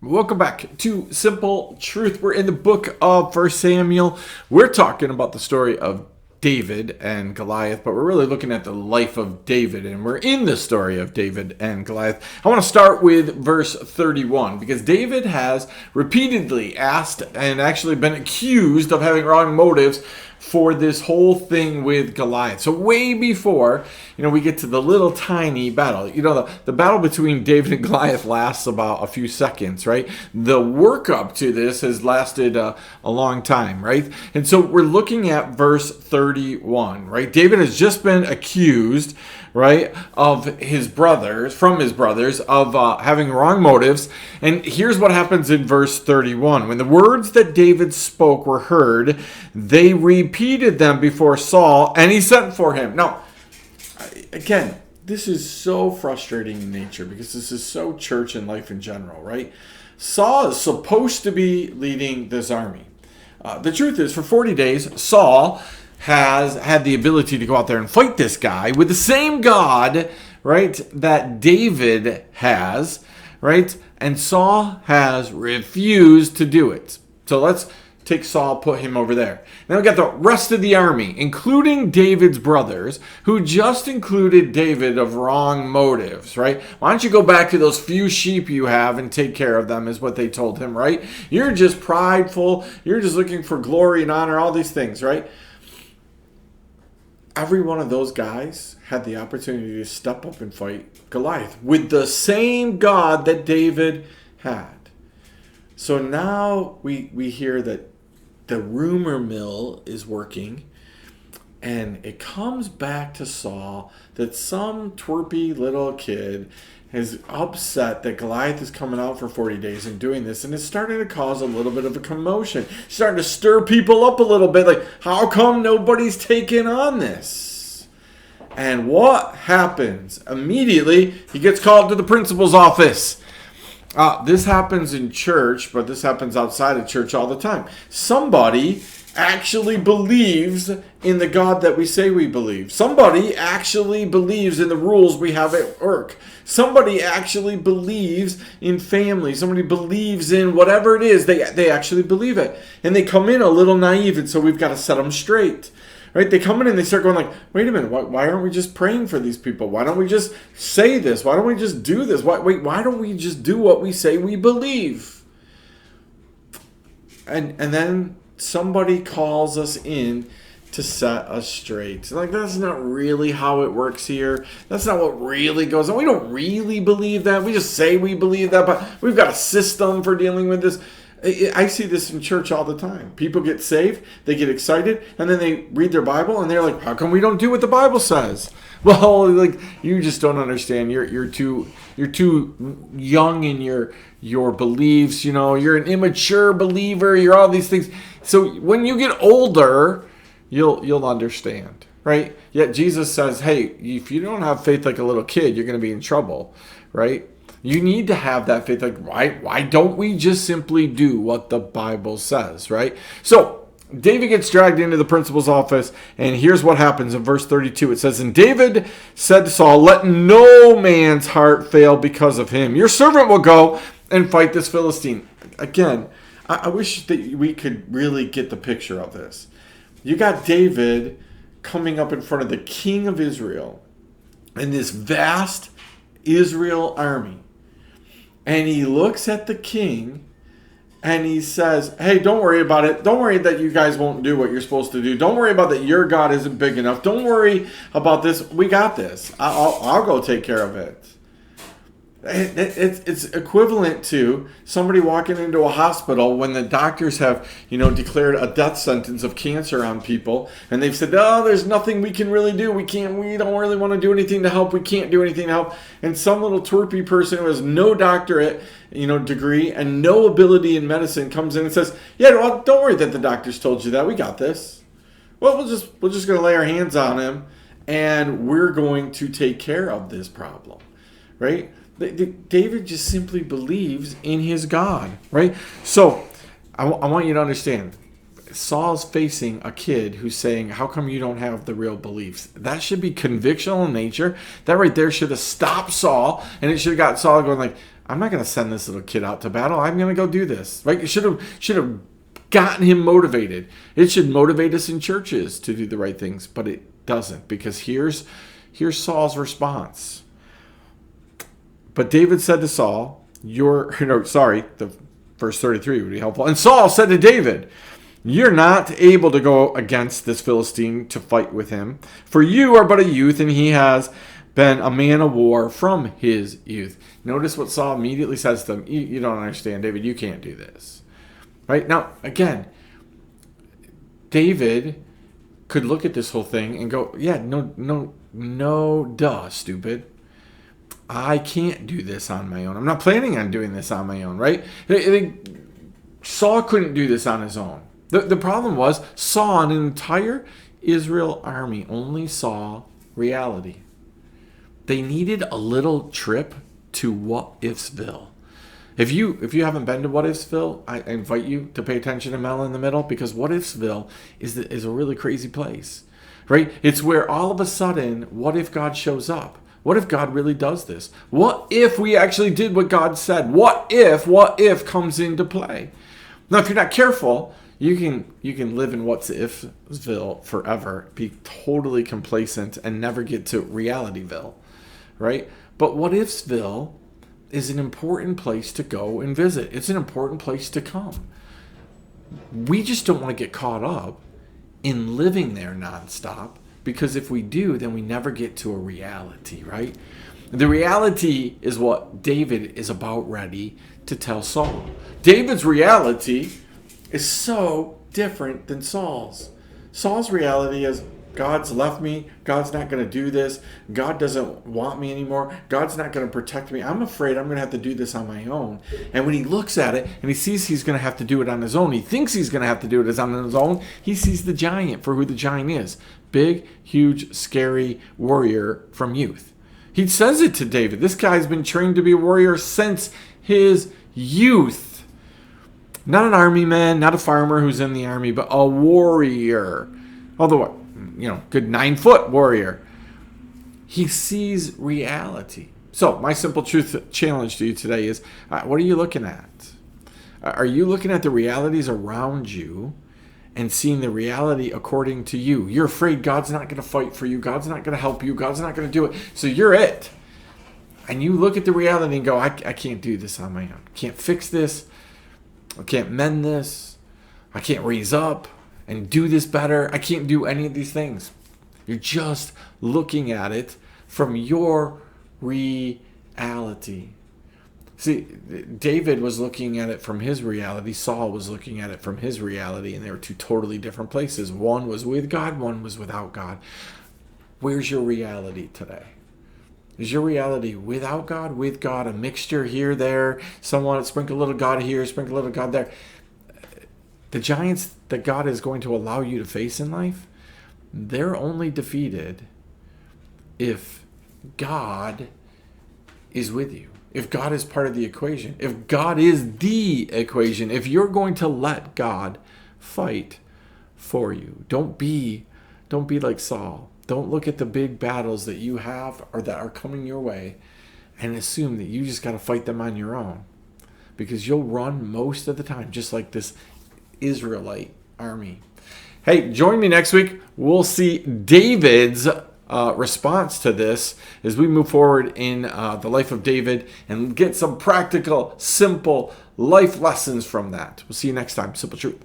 Welcome back to Simple Truth. We're in the book of 1 Samuel. We're talking about the story of David and Goliath, but we're really looking at the life of David, and we're in the story of David and Goliath. I want to start with verse 31, because David has repeatedly asked and actually been accused of having wrong motives for this whole thing with Goliath. So way before, we get to the little tiny battle. The battle between David and Goliath lasts about a few seconds, right? The workup to this has lasted a long time, right? And so we're looking at verse 31, right? David has just been accused, right, from his brothers, of having wrong motives. And here's what happens in verse 31. When the words that David spoke were heard, they repeated them before Saul, and he sent for him. Now, again, this is so frustrating in nature because this is so church and life in general, right? Saul is supposed to be leading this army. The truth is, for 40 days, Saul has had the ability to go out there and fight this guy with the same God, right, that David has, right? And Saul has refused to do it. So let's take Saul, put him over there. Now we got the rest of the army, including David's brothers, who just included David of wrong motives, right? Why don't you go back to those few sheep you have and take care of them, is what they told him, right? You're just prideful. You're just looking for glory and honor, all these things, right? Every one of those guys had the opportunity to step up and fight Goliath with the same God that David had. So now we hear that the rumor mill is working, and it comes back to Saul that some twerpy little kid is upset that Goliath is coming out for 40 days and doing this, and it's starting to cause a little bit of a commotion. It's starting to stir people up a little bit, like, how come nobody's taking on this? And what happens? Immediately, he gets called to the principal's office. This happens in church, but this happens outside of church all the time. Somebody actually believes in the God that we say we believe. Somebody actually believes in the rules we have at work. Somebody actually believes in family. Somebody believes in whatever it is. They actually believe it. And they come in a little naive, and so we've got to set them straight. Right? They come in and they start going like, wait a minute, why aren't we just praying for these people? Why don't we just say this? Why don't we just do this? Why don't we just do what we say we believe? And then somebody calls us in to set us straight. Like, that's not really how it works here. That's not what really goes on. We don't really believe that. We just say we believe that, but we've got a system for dealing with this. I see this in church all the time. People get saved, they get excited, and then they read their Bible, and they're like, how come we don't do what the Bible says? Well, like, you just don't understand. You're too young in your beliefs. You're an immature believer. You're all these things. So when you get older, you'll understand, right? Yet Jesus says, hey, if you don't have faith like a little kid, you're going to be in trouble, right? You need to have that faith. Like, why don't we just simply do what the Bible says, right? So David gets dragged into the principal's office, and here's what happens in verse 32. It says, and David said to Saul, let no man's heart fail because of him. Your servant will go and fight this Philistine. Again, I wish that we could really get the picture of this. You got David coming up in front of the king of Israel and this vast Israel army. And he looks at the king and he says, hey, don't worry about it. Don't worry that you guys won't do what you're supposed to do. Don't worry about that your God isn't big enough. Don't worry about this. We got this. I'll go take care of it. It's equivalent to somebody walking into a hospital when the doctors have, declared a death sentence of cancer on people, and they've said, oh, there's nothing we can really do. We don't really want to do anything to help. We can't do anything to help. And some little twerpy person who has no doctorate, degree and no ability in medicine comes in and says, yeah, well, don't worry that the doctors told you that. We got this. Well, we're just going to lay our hands on him, and we're going to take care of this problem, right? David just simply believes in his God, right? So I want you to understand, Saul's facing a kid who's saying, how come you don't have the real beliefs? That should be convictional in nature. That right there should have stopped Saul, and it should have got Saul going like, I'm not going to send this little kid out to battle. I'm going to go do this. Right? It should have gotten him motivated. It should motivate us in churches to do the right things, but it doesn't, because here's Saul's response. But David said to Saul, the verse 33 would be helpful. And Saul said to David, you're not able to go against this Philistine to fight with him, for you are but a youth, and he has been a man of war from his youth. Notice what Saul immediately says to him. You don't understand, David. You can't do this. Right? Now, again, David could look at this whole thing and go, yeah, no, duh, stupid. I can't do this on my own. I'm not planning on doing this on my own, right? Saul couldn't do this on his own. The problem was Saul and an entire Israel army only saw reality. They needed a little trip to What-Ifsville. If you haven't been to What-Ifsville, I invite you to pay attention to Mel in the Middle, because What-Ifsville is a really crazy place, right? It's where all of a sudden, what if God shows up? What if God really does this? What if we actually did what God said? What if comes into play? Now, if you're not careful, you can live in What-Ifsville forever, be totally complacent, and never get to Realityville, right? But What-Ifsville is an important place to go and visit. It's an important place to come. We just don't want to get caught up in living there nonstop, because if we do, then we never get to a reality, right? The reality is what David is about ready to tell Saul. David's reality is so different than Saul's. Saul's reality is, God's left me. God's not going to do this. God doesn't want me anymore. God's not going to protect me. I'm afraid I'm going to have to do this on my own. And when he looks at it and he sees he's going to have to do it on his own, he thinks he's going to have to do it on his own, he sees the giant for who the giant is. Big, huge, scary warrior from youth. He says it to David. This guy's been trained to be a warrior since his youth. Not an army man, not a farmer who's in the army, but a warrior. Although, good 9-foot warrior. He sees reality. So my simple truth challenge to you today is, what are you looking at? Are you looking at the realities around you and seeing the reality according to you? You're afraid God's not going to fight for you. God's not going to help you. God's not going to do it. So you're it. And you look at the reality and go, I can't do this on my own. I can't fix this. I can't mend this. I can't raise up and do this better. I can't do any of these things. You're just looking at it from your reality. See, David was looking at it from his reality. Saul was looking at it from his reality, and they were two totally different places. One was with God, one was without God. Where's your reality today? Is your reality without God, with God, a mixture here, there, someone sprinkle a little God here, sprinkle a little God there? The giants that God is going to allow you to face in life, they're only defeated if God is with you. If God is part of the equation. If God is the equation. If you're going to let God fight for you. Don't be like Saul. Don't look at the big battles that you have or that are coming your way and assume that you just got to fight them on your own. Because you'll run most of the time, just like this Israelite army. Hey, join me next week. We'll see David's response to this as we move forward in the life of David and get some practical, simple life lessons from that. We'll see you next time. Simple Truth.